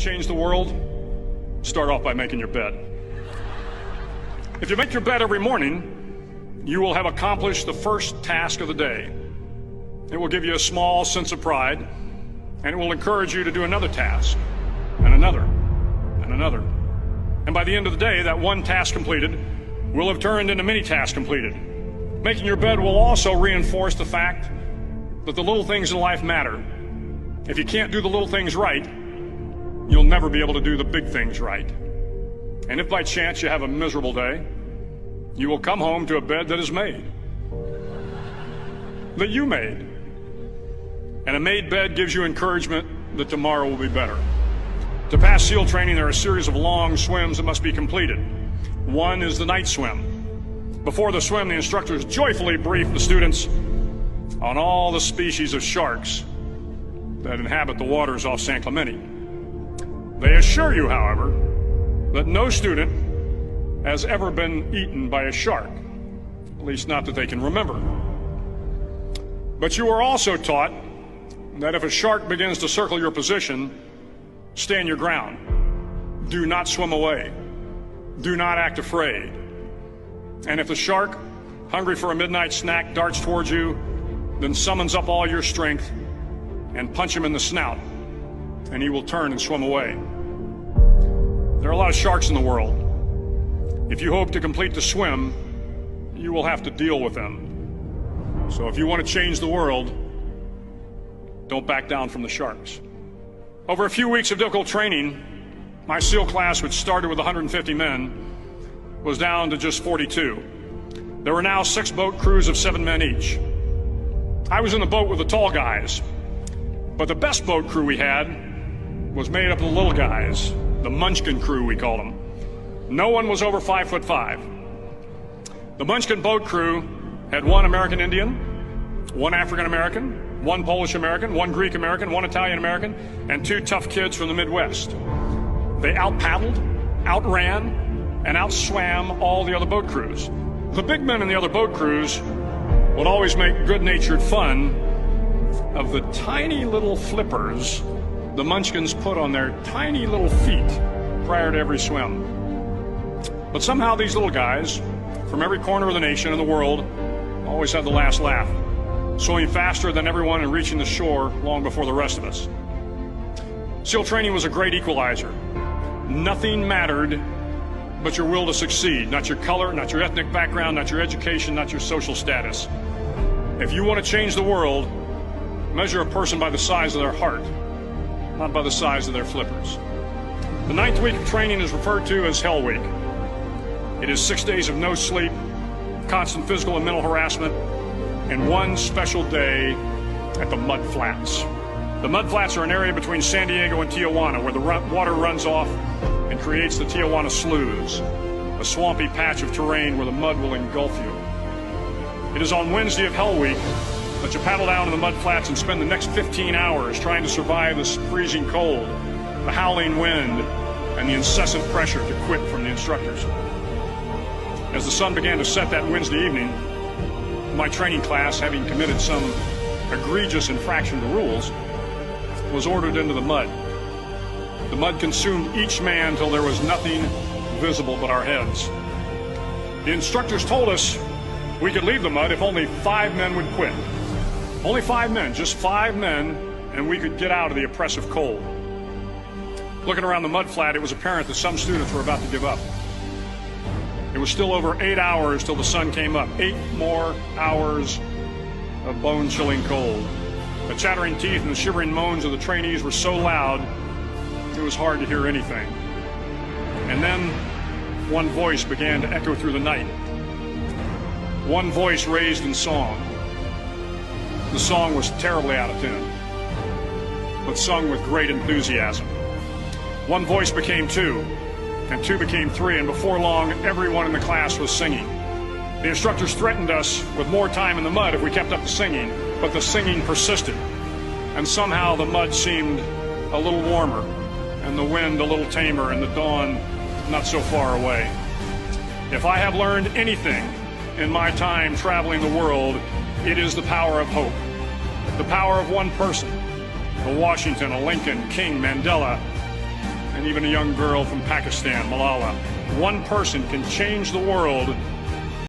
change the world? Start off by making your bed. If you make your bed every morning, you will have accomplished the first task of the day. It will give you a small sense of pride, and it will encourage you to do another task, and another, and another. And by the end of the day, that one task completed will have turned into many tasks completed. Making your bed will also reinforce the fact that the little things in life matter. If you can't do the little things right, you'll never be able to do the big things right. And if by chance you have a miserable day, you will come home to a bed that is made, that you made. And a made bed gives you encouragement that tomorrow will be better. To pass SEAL training, there are a series of long swims that must be completed. One is the night swim. Before the swim, the instructors joyfully brief the students on all the species of sharks that inhabit the waters off San Clemente. They assure you, however, that no student has ever been eaten by a shark, at least not that they can remember. But you are also taught that if a shark begins to circle your position, stand your ground. Do not swim away. Do not act afraid. And if the shark, hungry for a midnight snack, darts towards you, then summons up all your strength and punch him in the snout, and he will turn and swim away. There are a lot of sharks in the world. If you hope to complete the swim, you will have to deal with them. So if you want to change the world, don't back down from the sharks. Over a few weeks of difficult training, my SEAL class, which started with 150 men, was down to just 42. There were now 6 boat crews of 7 men each. I was in the boat with the tall guys, but the best boat crew we had was made up of the little guys, the Munchkin crew, we called them. No one was over 5'5". The Munchkin boat crew had 1 American Indian, 1 African American, 1 Polish American, 1 Greek American, 1 Italian American, and 2 tough kids from the Midwest. They out-paddled, outran, and outswam all the other boat crews. The big men in the other boat crews would always make good-natured fun of the tiny little flippers the Munchkins put on their tiny little feet prior to every swim. But somehow these little guys from every corner of the nation and the world always had the last laugh, swimming faster than everyone and reaching the shore long before the rest of us. SEAL training was a great equalizer. Nothing mattered but your will to succeed, not your color, not your ethnic background, not your education, not your social status. If you want to change the world, measure a person by the size of their heart, not by the size of their flippers. The 9th week of training is referred to as Hell Week. It is 6 days of no sleep, constant physical and mental harassment, and 1 special day at the Mud Flats. The Mud Flats are an area between San Diego and Tijuana where the water runs off and creates the Tijuana Sloughs, a swampy patch of terrain where the mud will engulf you. It is on Wednesday of Hell Week that you paddle down to the Mud Flats and spend the next 15 hours trying to survive the freezing cold, the howling wind, and the incessant pressure to quit from the instructors. As the sun began to set that Wednesday evening, my training class, having committed some egregious infraction to rules, was ordered into the mud. The mud consumed each man till there was nothing visible but our heads. The instructors told us we could leave the mud if only 5 men would quit. Only 5 men, just 5 men, and we could get out of the oppressive cold. Looking around the mud flat, it was apparent that some students were about to give up. It was still over 8 hours till the sun came up. 8 more hours of bone-chilling cold. The chattering teeth and the shivering moans of the trainees were so loud, it was hard to hear anything. And then one voice began to echo through the night. One voice raised in song. The song was terribly out of tune, but sung with great enthusiasm. One voice became 2, and 2 became 3, and before long, everyone in the class was singing. The instructors threatened us with more time in the mud if we kept up the singing, but the singing persisted, and somehow the mud seemed a little warmer, and the wind a little tamer, and the dawn not so far away. If I have learned anything in my time traveling the world, it is the power of hope, the power of one person, a Washington, a Lincoln, King, Mandela, and even a young girl from Pakistan, Malala. One person can change the world